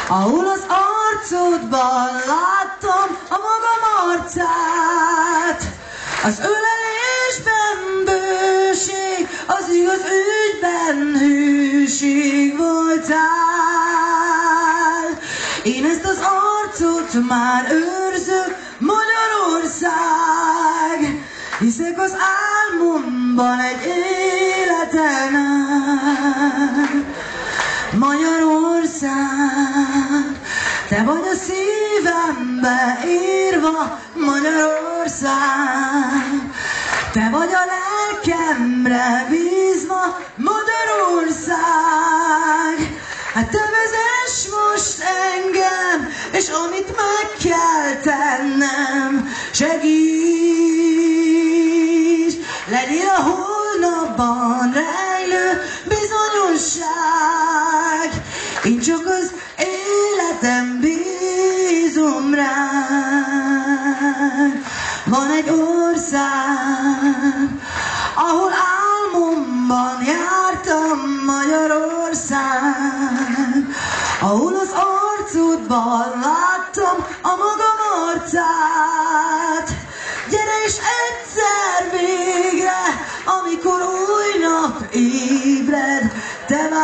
ahol az arcodban láttam a magam arcát. Az ölelésben bőség, az igaz ügyben hűség voltál. Én ezt az arcot már őrzöm, Magyarország. Hiszek az álmomban egy életen át. Magyarország, te vagy a szívembe írva, Magyarország. Te vagy a lelkemre bízva, Magyarország. Hát te vezess most engem, és amit meg kell tennem, segíts, legyél a holnapban rejlő bizonyosság. Én csak az életem bízom rád. Van egy ország, ahol álmomban jártam, Magyarország, ahol az arcodban láttam a magam arcát. Gyere és egyszer végre, amikor új nap ébred, te várj.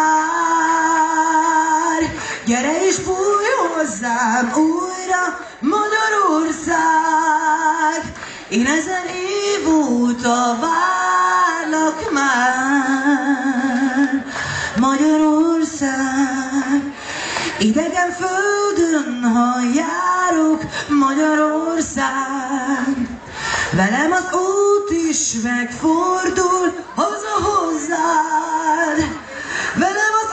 Gyere és fújj hozzám újra, Magyarország. Én 1000 év óta várlak már, Magyarország. Idegen földön, ha járok, Magyarország, velem az út is megfordul haza hozzád. Velem az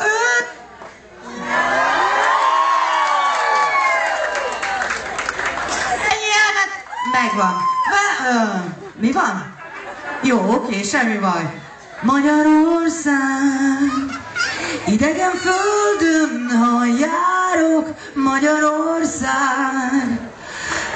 megvan. Mi van? Jó, oké, semmi baj. Magyarország, idegen földön, ha járok, Magyarország,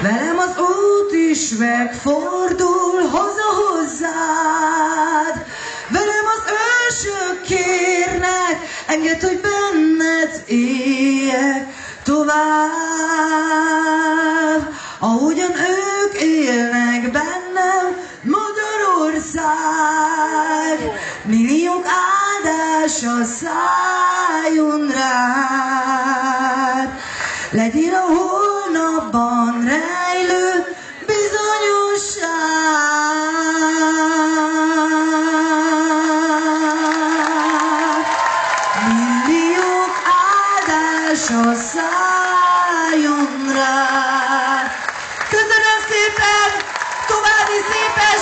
velem az út is megfordul haza hozzád. Velem az ősök kérnek, engedd, hogy benned éljek tovább, ahogyan ők élnek bennem, Magyarország. Milliók áldása szálljon rád, legyél a holnapban rejlő bizonyosság. Milliók áldása szálljon rád.